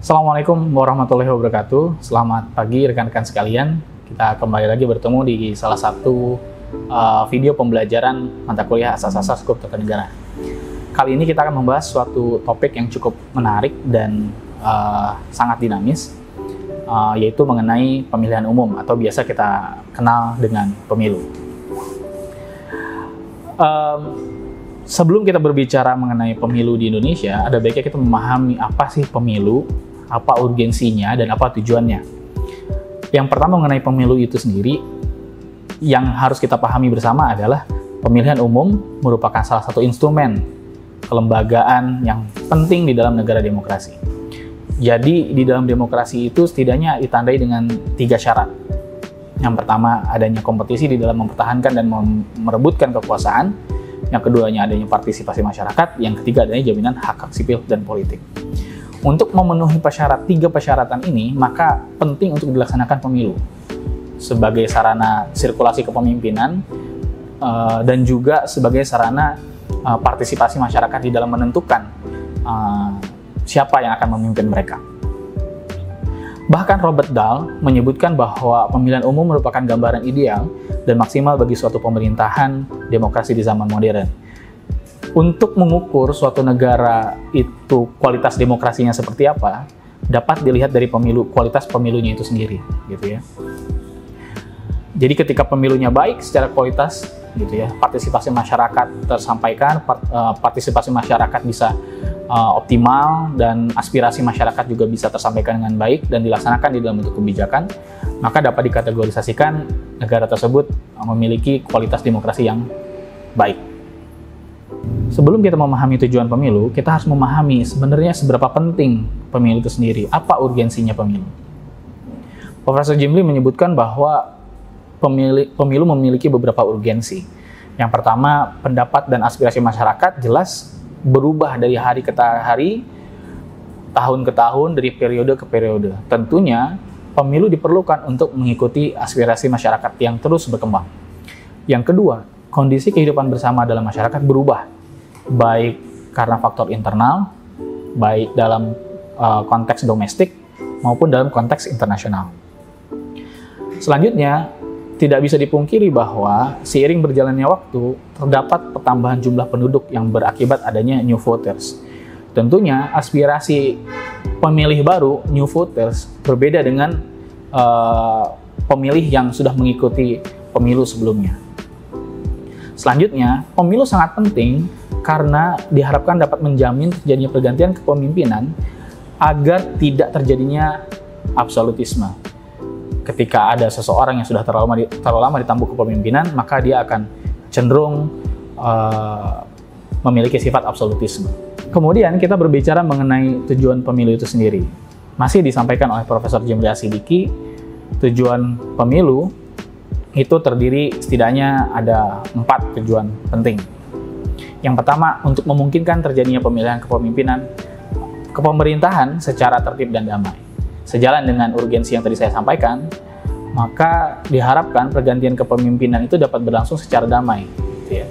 Assalamualaikum warahmatullahi wabarakatuh. Selamat pagi rekan-rekan sekalian. Kita kembali lagi bertemu di salah satu video pembelajaran mata kuliah Asas-Asas Hukum Tata Negara. Kali ini kita akan membahas suatu topik yang cukup menarik dan sangat dinamis, yaitu mengenai pemilihan umum atau biasa kita kenal dengan pemilu. Sebelum kita berbicara mengenai pemilu di Indonesia, ada baiknya kita memahami apa sih pemilu, apa urgensinya, dan apa tujuannya. Yang pertama mengenai pemilu itu sendiri, yang harus kita pahami bersama adalah pemilihan umum merupakan salah satu instrumen kelembagaan yang penting di dalam negara demokrasi. Jadi di dalam demokrasi itu setidaknya ditandai dengan 3 syarat. Yang pertama, adanya kompetisi di dalam mempertahankan dan merebutkan kekuasaan. Yang keduanya, adanya partisipasi masyarakat. Yang ketiga, adanya jaminan hak-hak sipil dan politik. Untuk memenuhi 3 persyaratan ini, maka penting untuk dilaksanakan pemilu sebagai sarana sirkulasi kepemimpinan dan juga sebagai sarana partisipasi masyarakat di dalam menentukan siapa yang akan memimpin mereka. Bahkan Robert Dahl menyebutkan bahwa pemilihan umum merupakan gambaran ideal dan maksimal bagi suatu pemerintahan demokrasi di zaman modern. Untuk mengukur suatu negara itu kualitas demokrasinya seperti apa, dapat dilihat dari kualitas pemilunya itu sendiri, gitu ya. Jadi ketika pemilunya baik secara kualitas, gitu ya, partisipasi masyarakat tersampaikan, partisipasi masyarakat bisa optimal dan aspirasi masyarakat juga bisa tersampaikan dengan baik dan dilaksanakan di dalam bentuk kebijakan, maka dapat dikategorisasikan negara tersebut memiliki kualitas demokrasi yang baik. Sebelum kita memahami tujuan pemilu, kita harus memahami sebenarnya seberapa penting pemilu itu sendiri, apa urgensinya pemilu. Profesor Jim Lee menyebutkan bahwa pemilu memiliki beberapa urgensi. Yang pertama, pendapat dan aspirasi masyarakat jelas berubah dari hari ke hari, tahun ke tahun, dari periode ke periode. Tentunya, pemilu diperlukan untuk mengikuti aspirasi masyarakat yang terus berkembang. Yang kedua, kondisi kehidupan bersama dalam masyarakat berubah, baik karena faktor internal, baik dalam konteks domestik, maupun dalam konteks internasional. Selanjutnya, tidak bisa dipungkiri bahwa seiring berjalannya waktu, terdapat pertambahan jumlah penduduk yang berakibat adanya new voters. Tentunya aspirasi pemilih baru, new voters, berbeda dengan pemilih yang sudah mengikuti pemilu sebelumnya. Selanjutnya, pemilu sangat penting karena diharapkan dapat menjamin terjadinya pergantian kepemimpinan agar tidak terjadinya absolutisme. Ketika ada seseorang yang sudah terlalu lama di tampuk kepemimpinan, maka dia akan cenderung memiliki sifat absolutisme. Kemudian kita berbicara mengenai tujuan pemilu itu sendiri. Masih disampaikan oleh Profesor Jim Lee Asidiki, tujuan pemilu itu terdiri setidaknya ada 4 tujuan penting. Yang pertama, untuk memungkinkan terjadinya pemilihan kepemerintahan secara tertib dan damai. Sejalan dengan urgensi yang tadi saya sampaikan, maka diharapkan pergantian kepemimpinan itu dapat berlangsung secara damai. Gitu ya.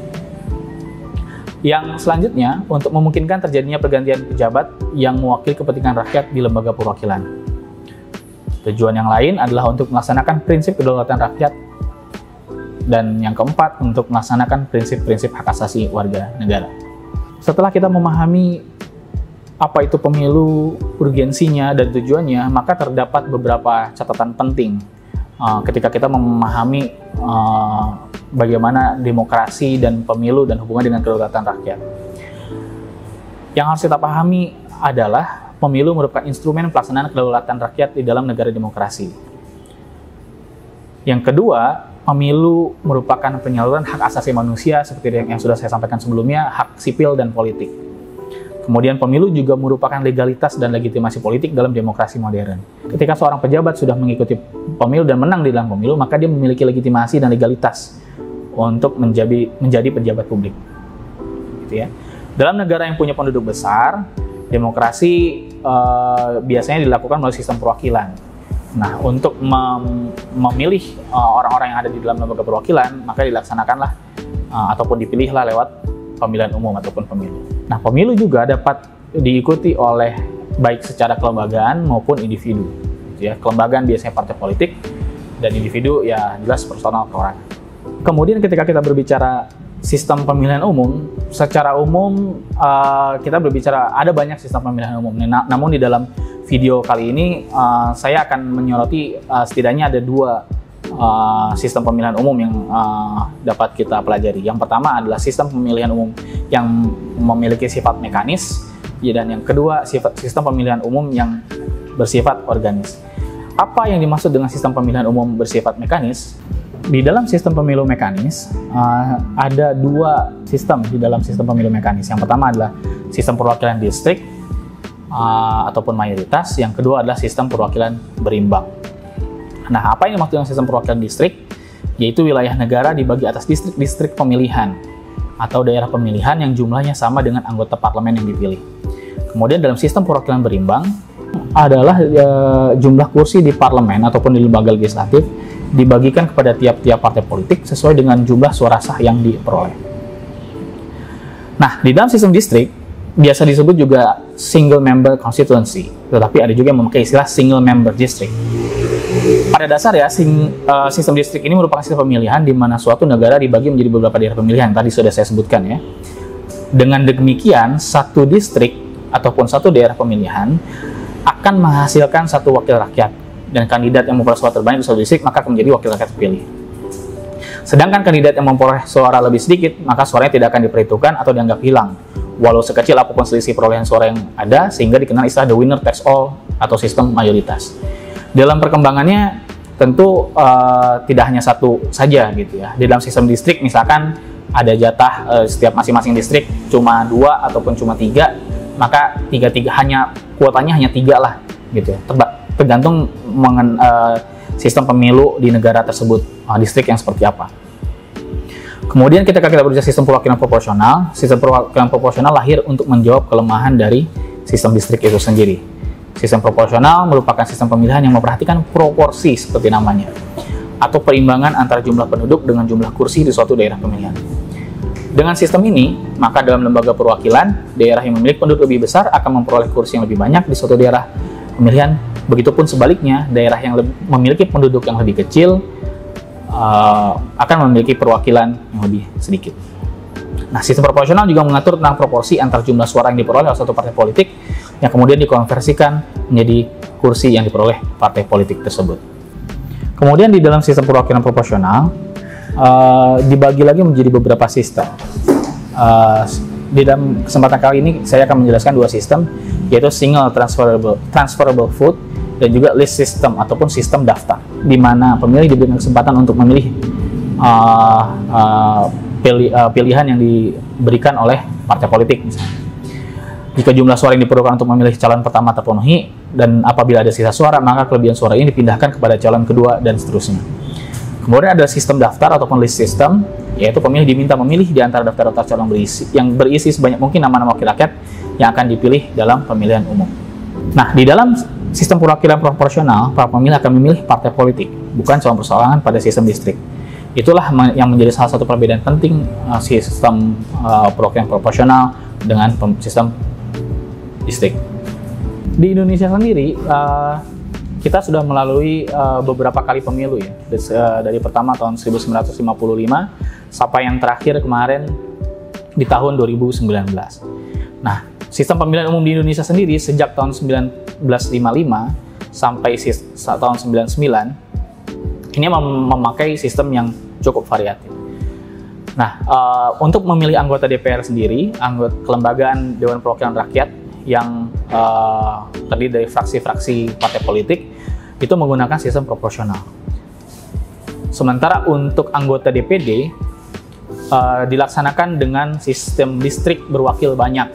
Yang selanjutnya, untuk memungkinkan terjadinya pergantian pejabat yang mewakili kepentingan rakyat di lembaga perwakilan. Tujuan yang lain adalah untuk melaksanakan prinsip kedaulatan rakyat. Dan yang keempat, untuk melaksanakan prinsip-prinsip hak asasi warga negara. Setelah kita memahami apa itu pemilu, urgensinya, dan tujuannya, maka terdapat beberapa catatan penting ketika kita memahami bagaimana demokrasi dan pemilu dan hubungan dengan kedaulatan rakyat. Yang harus kita pahami adalah pemilu merupakan instrumen pelaksanaan kedaulatan rakyat di dalam negara demokrasi. Yang kedua, pemilu merupakan penyaluran hak asasi manusia seperti yang sudah saya sampaikan sebelumnya, hak sipil dan politik. Kemudian pemilu juga merupakan legalitas dan legitimasi politik dalam demokrasi modern. Ketika seorang pejabat sudah mengikuti pemilu dan menang di dalam pemilu, maka dia memiliki legitimasi dan legalitas untuk menjadi pejabat publik. Gitu ya. Dalam negara yang punya penduduk besar, demokrasi biasanya dilakukan melalui sistem perwakilan. Nah, untuk memilih orang-orang yang ada di dalam lembaga perwakilan, maka dilaksanakanlah ataupun dipilihlah lewat pemilihan umum ataupun pemilu. Nah, pemilu juga dapat diikuti oleh baik secara kelembagaan maupun individu. Ya, kelembagaan biasanya partai politik, dan individu ya jelas personal perorangan. Kemudian ketika kita berbicara sistem pemilihan umum, secara umum kita berbicara ada banyak sistem pemilihan umum. Namun di dalam video kali ini saya akan menyoroti setidaknya ada dua sistem pemilihan umum yang dapat kita pelajari. Yang pertama adalah sistem pemilihan umum yang memiliki sifat mekanis, dan yang kedua sistem pemilihan umum yang bersifat organis. Apa yang dimaksud dengan sistem pemilihan umum bersifat mekanis? Di dalam sistem pemilu mekanis ada dua sistem di dalam sistem pemilu mekanis. Yang pertama adalah sistem perwakilan distrik ataupun mayoritas. Yang kedua adalah sistem perwakilan berimbang. Nah, apa yang dimaksud dengan sistem perwakilan distrik? Yaitu wilayah negara dibagi atas distrik-distrik pemilihan atau daerah pemilihan yang jumlahnya sama dengan anggota parlemen yang dipilih. Kemudian dalam sistem perwakilan berimbang adalah jumlah kursi di parlemen ataupun di lembaga legislatif dibagikan kepada tiap-tiap partai politik sesuai dengan jumlah suara sah yang diperoleh. Nah, di dalam sistem distrik biasa disebut juga single member constituency, tetapi ada juga yang memakai istilah single member district. Pada dasar ya, sistem distrik ini merupakan sistem pemilihan di mana suatu negara dibagi menjadi beberapa daerah pemilihan. Tadi sudah saya sebutkan ya. Dengan demikian, satu distrik ataupun satu daerah pemilihan akan menghasilkan satu wakil rakyat, dan kandidat yang memperoleh suara terbanyak di suatu distrik maka akan menjadi wakil rakyat terpilih. Sedangkan kandidat yang memperoleh suara lebih sedikit maka suaranya tidak akan diperhitungkan atau dianggap hilang, walau sekecil apapun selisih perolehan suara yang ada, sehingga dikenal istilah the winner takes all atau sistem mayoritas. Dalam perkembangannya tentu tidak hanya satu saja gitu ya. Di dalam sistem distrik misalkan ada jatah setiap masing-masing distrik cuma 2 ataupun cuma 3, maka hanya kuotanya hanya 3 lah gitu ya. Tergantung sistem pemilu di negara tersebut, distrik yang seperti apa. Kemudian ketika kita berbicara sistem perwakilan proporsional, sistem perwakilan proporsional lahir untuk menjawab kelemahan dari sistem distrik itu sendiri. Sistem proporsional merupakan sistem pemilihan yang memperhatikan proporsi seperti namanya, atau perimbangan antara jumlah penduduk dengan jumlah kursi di suatu daerah pemilihan. Dengan sistem ini, maka dalam lembaga perwakilan, daerah yang memiliki penduduk lebih besar akan memperoleh kursi yang lebih banyak di suatu daerah pemilihan. Begitupun sebaliknya, daerah yang memiliki penduduk yang lebih kecil akan memiliki perwakilan yang lebih sedikit. Nah, sistem proporsional juga mengatur tentang proporsi antar jumlah suara yang diperoleh oleh suatu partai politik yang kemudian dikonversikan menjadi kursi yang diperoleh partai politik tersebut. Kemudian di dalam sistem perwakilan proporsional dibagi lagi menjadi beberapa sistem. Di dalam kesempatan kali ini saya akan menjelaskan dua sistem, yaitu single transferable vote dan juga list system ataupun sistem daftar, di mana pemilih diberikan kesempatan untuk memilih pilihan yang diberikan oleh partai politik misalnya. Jika jumlah suara yang diperlukan untuk memilih calon pertama terpenuhi, dan apabila ada sisa suara, maka kelebihan suara ini dipindahkan kepada calon kedua dan seterusnya. Kemudian ada sistem daftar ataupun list system, yaitu pemilih diminta memilih di antara daftar-daftar calon yang berisi sebanyak mungkin nama-nama wakil rakyat yang akan dipilih dalam pemilihan umum. Nah, di dalam sistem perwakilan proporsional, para pemilih akan memilih partai politik, bukan calon perseorangan pada sistem distrik. Itulah yang menjadi salah satu perbedaan penting sistem perwakilan proporsional dengan sistem distrik. Di Indonesia sendiri, kita sudah melalui beberapa kali pemilu ya, dari pertama tahun 1955 sampai yang terakhir kemarin di tahun 2019. Nah, sistem pemilihan umum di Indonesia sendiri sejak tahun 1955 sampai tahun 99 ini memakai sistem yang cukup variatif. Nah, untuk memilih anggota DPR sendiri, anggota kelembagaan Dewan Perwakilan Rakyat yang terdiri dari fraksi-fraksi partai politik itu menggunakan sistem proporsional. Sementara untuk anggota DPD dilaksanakan dengan sistem distrik berwakil banyak.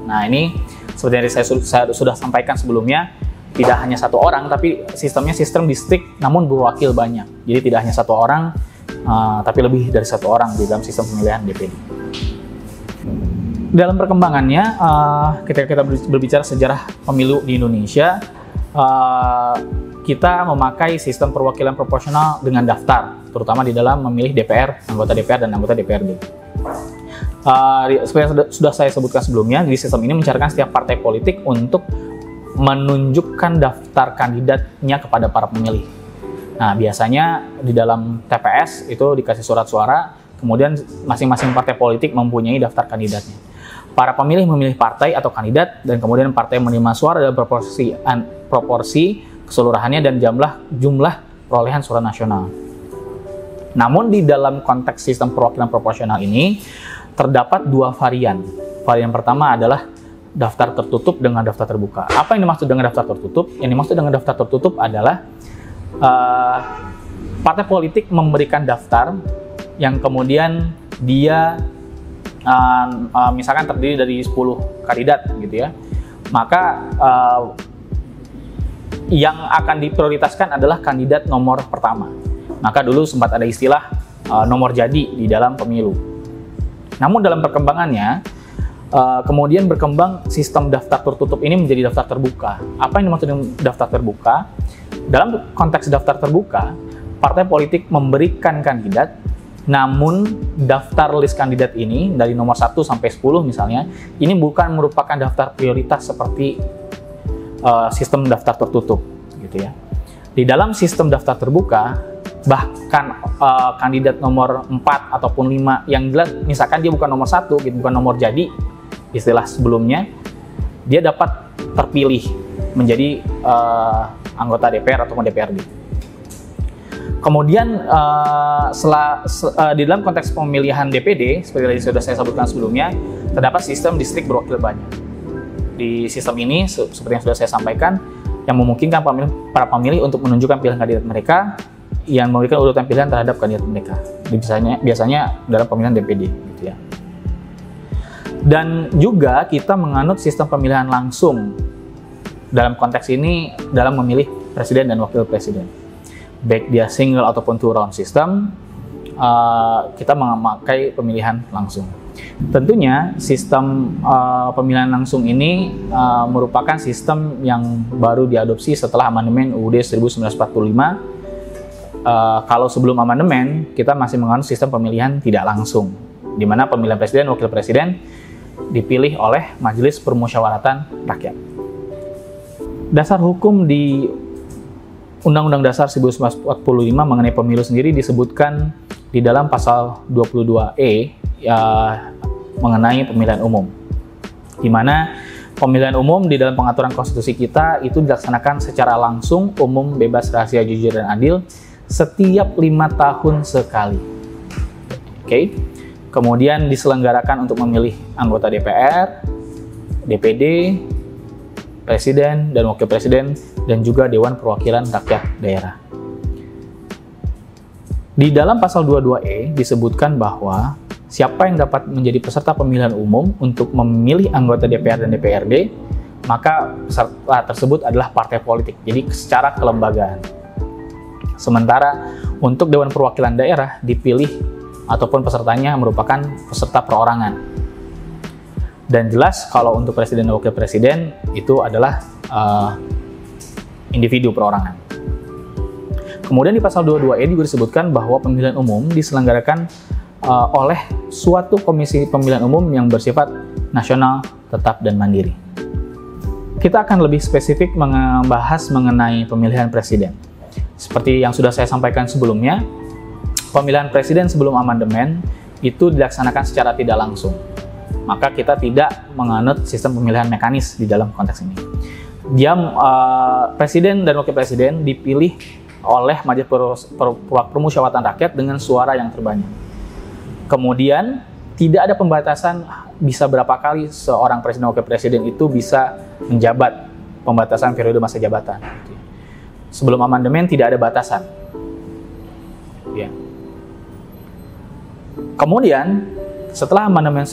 Nah, ini seperti yang saya sudah sampaikan sebelumnya, tidak hanya satu orang, tapi sistemnya sistem distrik namun berwakil banyak. Jadi tidak hanya satu orang, tapi lebih dari satu orang di dalam sistem pemilihan DPD. Dalam perkembangannya, ketika kita berbicara sejarah pemilu di Indonesia, kita memakai sistem perwakilan proporsional dengan daftar, terutama di dalam memilih DPR, anggota DPR dan anggota DPRD. Seperti yang sudah saya sebutkan sebelumnya, di sistem ini mencatatkan setiap partai politik untuk menunjukkan daftar kandidatnya kepada para pemilih. Nah, biasanya di dalam TPS itu dikasih surat suara, kemudian masing-masing partai politik mempunyai daftar kandidatnya. Para pemilih memilih partai atau kandidat, dan kemudian partai menerima suara dalam proporsi keseluruhannya dan jumlah perolehan suara nasional. Namun di dalam konteks sistem perwakilan proporsional ini terdapat dua varian. Varian pertama adalah daftar tertutup dengan daftar terbuka. Apa yang dimaksud dengan daftar tertutup? Yang dimaksud dengan daftar tertutup adalah partai politik memberikan daftar yang kemudian dia misalkan terdiri dari 10 kandidat gitu ya. Maka yang akan diprioritaskan adalah kandidat nomor pertama. Maka dulu sempat ada istilah nomor jadi di dalam pemilu. Namun dalam perkembangannya kemudian berkembang sistem daftar tertutup ini menjadi daftar terbuka. Apa yang dimaksud dengan daftar terbuka? Dalam konteks daftar terbuka, partai politik memberikan kandidat, namun daftar list kandidat ini dari nomor 1 sampai 10 misalnya, ini bukan merupakan daftar prioritas seperti sistem daftar tertutup gitu ya. Di dalam sistem daftar terbuka, bahkan kandidat nomor 4 ataupun 5 yang jelas misalkan dia bukan nomor 1 gitu, bukan nomor jadi istilah sebelumnya, dia dapat terpilih menjadi anggota DPR ataupun DPRD. Kemudian di dalam konteks pemilihan DPD, seperti yang sudah saya sebutkan sebelumnya, terdapat sistem distrik berwakil banyak. Di sistem ini, seperti yang sudah saya sampaikan, yang memungkinkan para pemilih untuk menunjukkan pilihan kandidat mereka yang memberikan urutan pilihan terhadap kandidat mereka. Biasanya dalam pemilihan DPD, gitu ya. Dan juga kita menganut sistem pemilihan langsung dalam konteks ini dalam memilih presiden dan wakil presiden. Baik dia single ataupun two round system, kita memakai pemilihan langsung. Tentunya sistem pemilihan langsung ini merupakan sistem yang baru diadopsi setelah amandemen UUD 1945. Kalau sebelum amandemen, kita masih menganut sistem pemilihan tidak langsung, di mana pemilihan presiden dan wakil presiden dipilih oleh Majelis Permusyawaratan Rakyat. Dasar hukum di Undang-Undang Dasar 1945 mengenai pemilu sendiri disebutkan di dalam pasal 22E mengenai pemilihan umum, di mana pemilihan umum di dalam pengaturan konstitusi kita itu dilaksanakan secara langsung, umum, bebas, rahasia, jujur, dan adil setiap 5 tahun sekali. Oke. Kemudian diselenggarakan untuk memilih anggota DPR, DPD, presiden dan wakil presiden, dan juga Dewan Perwakilan Rakyat Daerah. Di dalam pasal 22E disebutkan bahwa siapa yang dapat menjadi peserta pemilihan umum untuk memilih anggota DPR dan DPRD, maka peserta tersebut adalah partai politik, jadi secara kelembagaan. Sementara untuk Dewan Perwakilan Daerah dipilih ataupun pesertanya merupakan peserta perorangan. Dan jelas kalau untuk presiden dan wakil presiden itu adalah individu perorangan. Kemudian di pasal 22E juga disebutkan bahwa pemilihan umum diselenggarakan oleh suatu komisi pemilihan umum yang bersifat nasional, tetap, dan mandiri. Kita akan lebih spesifik membahas mengenai pemilihan presiden. Seperti yang sudah saya sampaikan sebelumnya, pemilihan presiden sebelum amandemen itu dilaksanakan secara tidak langsung. Maka kita tidak menganut sistem pemilihan mekanis di dalam konteks ini. Presiden dan wakil presiden dipilih oleh Majelis Permusyawaratan Rakyat dengan suara yang terbanyak. Kemudian tidak ada pembatasan bisa berapa kali seorang presiden dan wakil presiden itu bisa menjabat, pembatasan periode masa jabatan. Sebelum amandemen tidak ada batasan. Ya. Kemudian setelah amandemen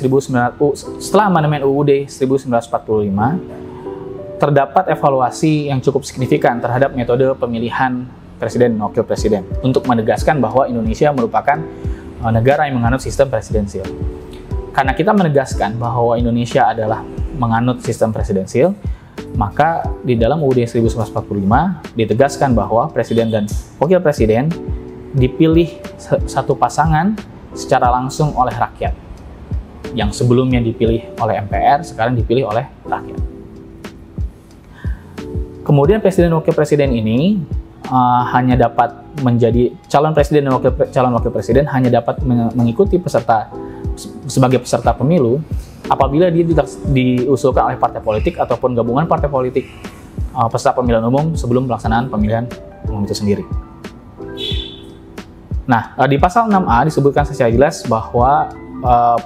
UUD 1945 terdapat evaluasi yang cukup signifikan terhadap metode pemilihan presiden dan wakil presiden untuk menegaskan bahwa Indonesia merupakan negara yang menganut sistem presidensil. Karena kita menegaskan bahwa Indonesia adalah menganut sistem presidensil, maka di dalam UUD 1945 ditegaskan bahwa presiden dan wakil presiden dipilih satu pasangan secara langsung oleh rakyat. Yang sebelumnya dipilih oleh MPR, sekarang dipilih oleh rakyat. Kemudian presiden dan wakil presiden ini hanya dapat menjadi calon presiden dan calon wakil presiden hanya dapat mengikuti sebagai peserta pemilu apabila dia diusulkan oleh partai politik ataupun gabungan partai politik peserta pemilihan umum sebelum pelaksanaan pemilihan umum itu sendiri. Nah, di pasal 6A disebutkan secara jelas bahwa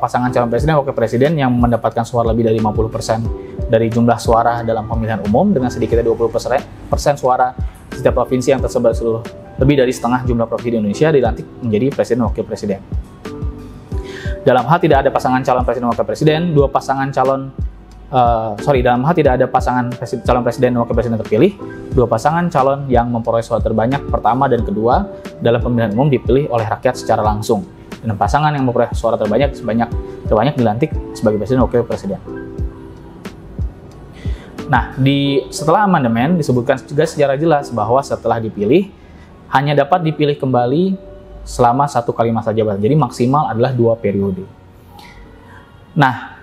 pasangan calon presiden dan wakil presiden yang mendapatkan suara lebih dari 50% dari jumlah suara dalam pemilihan umum dengan sedikitnya 20% suara setiap provinsi yang tersebar seluruh lebih dari setengah jumlah provinsi di Indonesia dilantik menjadi presiden dan wakil presiden. Dalam hal tidak ada pasangan calon presiden dan wakil presiden, dalam hal tidak ada pasangan calon presiden dan wakil presiden terpilih, dua pasangan calon yang memperoleh suara terbanyak pertama dan kedua dalam pemilihan umum dipilih oleh rakyat secara langsung. Dan pasangan yang memperoleh suara terbanyak dilantik sebagai presiden dan wakil presiden. Nah, setelah amandemen disebutkan juga secara jelas bahwa setelah dipilih hanya dapat dipilih kembali selama 1 kali masa jabatan. Jadi maksimal adalah 2 periode. Nah,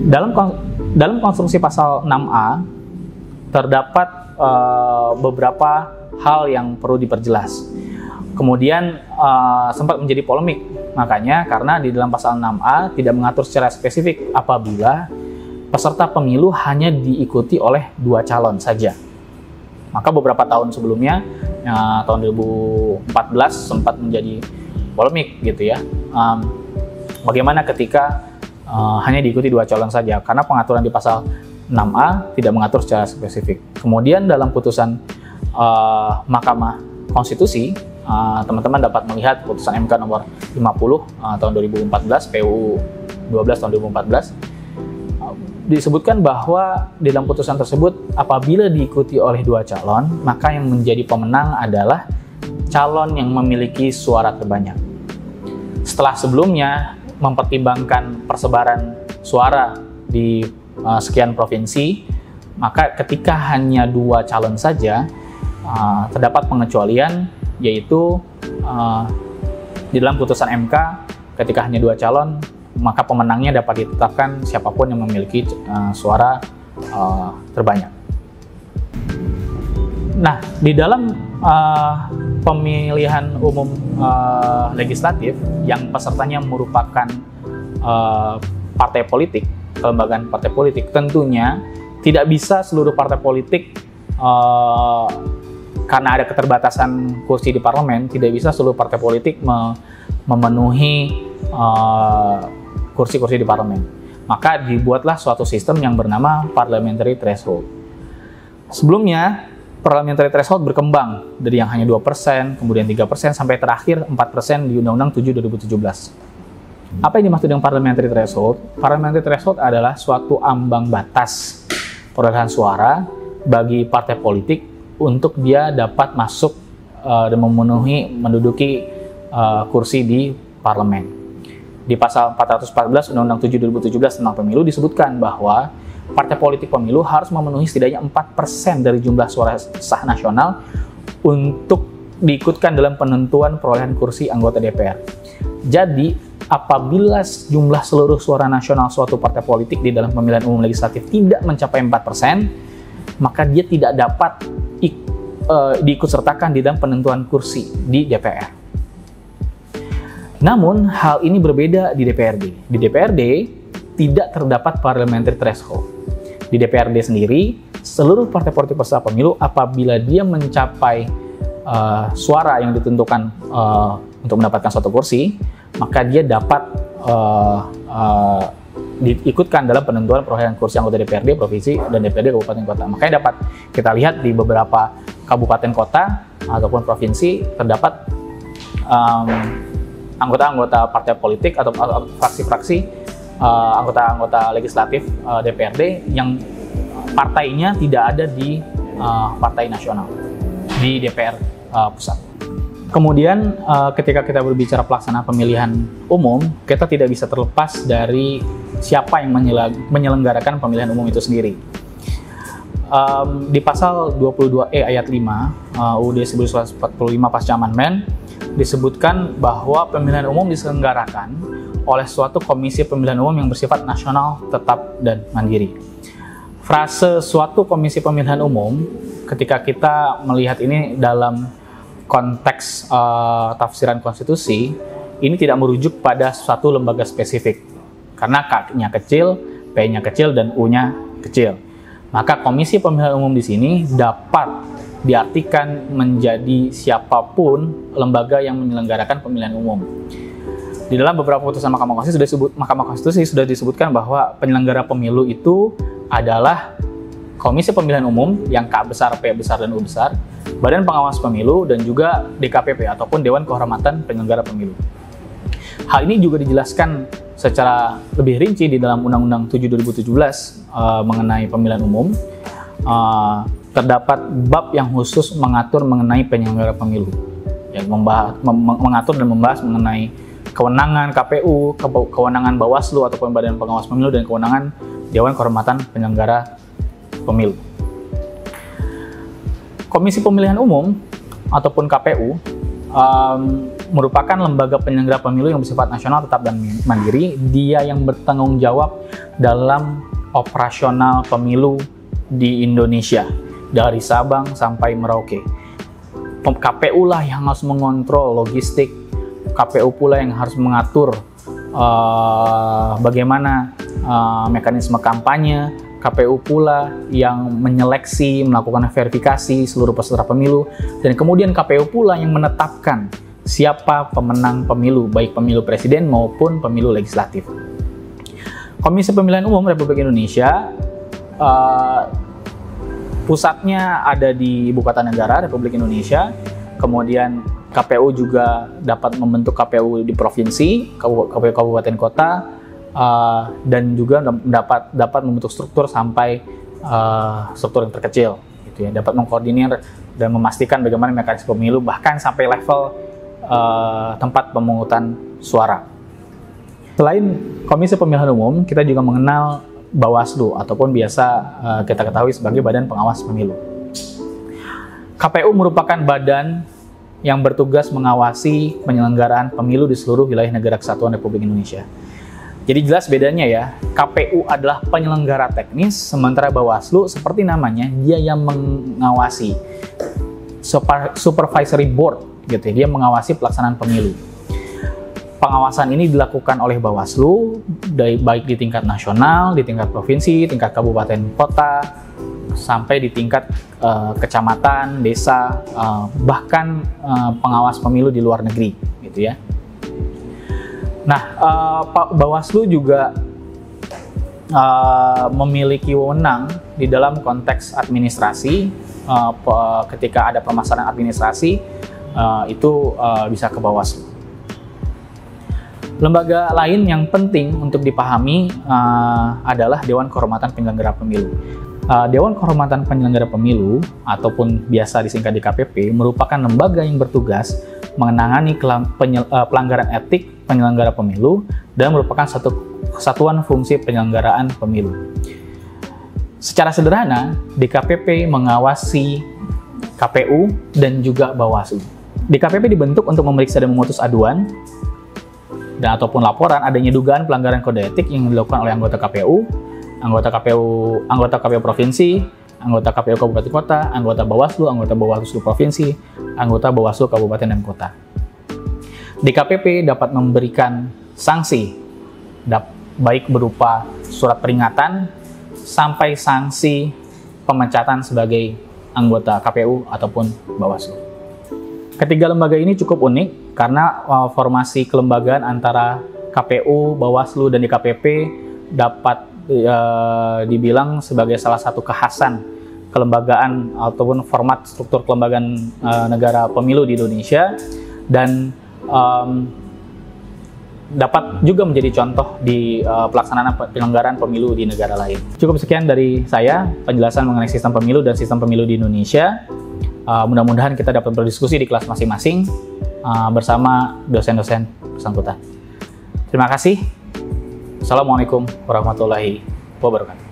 dalam konstruksi pasal 6A terdapat beberapa hal yang perlu diperjelas. Kemudian sempat menjadi polemik. Makanya karena di dalam pasal 6A tidak mengatur secara spesifik apabila peserta pemilu hanya diikuti oleh 2 calon saja. Maka beberapa tahun sebelumnya, tahun 2014 sempat menjadi polemik gitu ya. Bagaimana ketika hanya diikuti 2 calon saja? Karena pengaturan di pasal 6A tidak mengatur secara spesifik. Kemudian dalam putusan Mahkamah Konstitusi, teman-teman dapat melihat putusan MK nomor 50 tahun 2014, PUU 12 tahun 2014, disebutkan bahwa di dalam putusan tersebut apabila diikuti oleh 2 calon, maka yang menjadi pemenang adalah calon yang memiliki suara terbanyak. Setelah sebelumnya mempertimbangkan persebaran suara di sekian provinsi, maka ketika hanya 2 calon saja, terdapat pengecualian, yaitu di dalam putusan MK ketika hanya 2 calon, maka pemenangnya dapat ditetapkan siapapun yang memiliki suara terbanyak. Nah, di dalam pemilihan umum legislatif yang pesertanya merupakan partai politik, kelembagaan partai politik, tentunya tidak bisa seluruh partai politik karena ada keterbatasan kursi di parlemen, tidak bisa seluruh partai politik memenuhi kursi-kursi di parlemen. Maka dibuatlah suatu sistem yang bernama parliamentary threshold. Sebelumnya, parliamentary threshold berkembang dari yang hanya 2%, kemudian 3%, sampai terakhir 4% di Undang-Undang 7 2017. Apa yang dimaksud dengan parliamentary threshold? Parliamentary threshold adalah suatu ambang batas perolehan suara bagi partai politik untuk dia dapat masuk dan menduduki kursi di parlemen. Di pasal 414 Undang-Undang 7 2017 tentang pemilu disebutkan bahwa partai politik pemilu harus memenuhi setidaknya 4% dari jumlah suara sah nasional untuk diikutkan dalam penentuan perolehan kursi anggota DPR. Jadi, apabila jumlah seluruh suara nasional suatu partai politik di dalam pemilihan umum legislatif tidak mencapai 4%, maka dia tidak dapat diikutsertakan di dalam penentuan kursi di DPR. Namun, hal ini berbeda di DPRD. Di DPRD, tidak terdapat parliamentary threshold. Di DPRD sendiri, seluruh partai politik peserta pemilu apabila dia mencapai suara yang ditentukan untuk mendapatkan suatu kursi, maka dia dapat diikutkan dalam penentuan perolehan kursi anggota DPRD, provinsi, dan DPRD kabupaten kota. Makanya dapat kita lihat di beberapa kabupaten kota ataupun provinsi terdapat anggota-anggota partai politik atau fraksi-fraksi anggota-anggota legislatif DPRD yang partainya tidak ada di partai nasional, di DPR pusat. Kemudian ketika kita berbicara pelaksanaan pemilihan umum, kita tidak bisa terlepas dari siapa yang menyelenggarakan pemilihan umum itu sendiri. Di pasal 22E ayat 5 UUD 1945 pasca amandemen disebutkan bahwa pemilihan umum diselenggarakan oleh suatu komisi pemilihan umum yang bersifat nasional, tetap, dan mandiri. Frase suatu komisi pemilihan umum, ketika kita melihat ini dalam konteks tafsiran konstitusi, ini tidak merujuk pada suatu lembaga spesifik. Karena K-nya kecil, P-nya kecil, dan U-nya kecil. Maka komisi pemilihan umum di sini dapat diartikan menjadi siapapun lembaga yang menyelenggarakan pemilihan umum. Di dalam beberapa putusan Mahkamah Konstitusi sudah disebutkan bahwa penyelenggara pemilu itu adalah Komisi Pemilihan Umum yang K besar, P besar, dan U besar, Badan Pengawas Pemilu, dan juga DKPP ataupun Dewan Kehormatan Penyelenggara Pemilu. Hal ini juga dijelaskan secara lebih rinci di dalam Undang-Undang 7 2017 mengenai pemilihan umum. Terdapat bab yang khusus mengatur mengenai penyelenggara pemilu, yang mengatur dan membahas mengenai kewenangan KPU, kewenangan Bawaslu ataupun Badan Pengawas Pemilu, dan kewenangan Dewan Kehormatan Penyelenggara Pemilu. Komisi Pemilihan Umum ataupun KPU merupakan lembaga penyelenggara pemilu yang bersifat nasional, tetap, dan mandiri. Dia yang bertanggung jawab dalam operasional pemilu di Indonesia, dari Sabang sampai Merauke. KPU lah yang harus mengontrol logistik, KPU pula yang harus mengatur bagaimana mekanisme kampanye, KPU pula yang menyeleksi, melakukan verifikasi seluruh peserta pemilu, dan kemudian KPU pula yang menetapkan siapa pemenang pemilu, baik pemilu presiden maupun pemilu legislatif. Komisi Pemilihan Umum Republik Indonesia pusatnya ada di Ibu Kota Negara Republik Indonesia, kemudian KPU juga dapat membentuk KPU di provinsi, KPU kabupaten kota, dan juga dapat membentuk struktur sampai struktur yang terkecil, gitu ya, dapat mengkoordinir dan memastikan bagaimana mekanisme pemilu bahkan sampai level tempat pemungutan suara. Selain Komisi Pemilihan Umum, kita juga mengenal Bawaslu ataupun biasa kita ketahui sebagai Badan Pengawas Pemilu. KPU merupakan badan yang bertugas mengawasi penyelenggaraan pemilu di seluruh wilayah Negara Kesatuan Republik Indonesia. Jadi jelas bedanya ya, KPU adalah penyelenggara teknis, sementara Bawaslu seperti namanya, dia yang mengawasi, supervisory board, gitu ya, dia mengawasi pelaksanaan pemilu. Pengawasan ini dilakukan oleh Bawaslu, baik di tingkat nasional, di tingkat provinsi, tingkat kabupaten kota, sampai di tingkat kecamatan, desa, bahkan pengawas pemilu di luar negeri, gitu ya. Nah, Bawaslu juga memiliki wewenang di dalam konteks administrasi. Ketika ada permasalahan administrasi, itu bisa ke Bawaslu. Lembaga lain yang penting untuk dipahami adalah Dewan Kehormatan Penyelenggara Pemilu. Dewan Kehormatan Penyelenggara Pemilu ataupun biasa disingkat DKPP merupakan lembaga yang bertugas menangani pelanggaran etik penyelenggara pemilu dan merupakan satu kesatuan fungsi penyelenggaraan pemilu. Secara sederhana, DKPP mengawasi KPU dan juga Bawaslu. DKPP dibentuk untuk memeriksa dan memutus aduan dan ataupun laporan adanya dugaan pelanggaran kode etik yang dilakukan oleh anggota KPU provinsi, anggota KPU kabupaten kota, anggota Bawaslu provinsi, anggota Bawaslu kabupaten dan kota. DKPP dapat memberikan sanksi, baik berupa surat peringatan sampai sanksi pemecatan sebagai anggota KPU ataupun Bawaslu. Ketiga lembaga ini cukup unik karena formasi kelembagaan antara KPU, Bawaslu, dan DKPP dapat dibilang sebagai salah satu kekhasan kelembagaan ataupun format struktur kelembagaan negara pemilu di Indonesia, dan dapat juga menjadi contoh di pelaksanaan penyelenggaraan pemilu di negara lain. Cukup sekian dari saya penjelasan mengenai sistem pemilu dan sistem pemilu di Indonesia. Mudah-mudahan kita dapat berdiskusi di kelas masing-masing bersama dosen-dosen bersangkutan. Terima kasih. Assalamualaikum warahmatullahi wabarakatuh.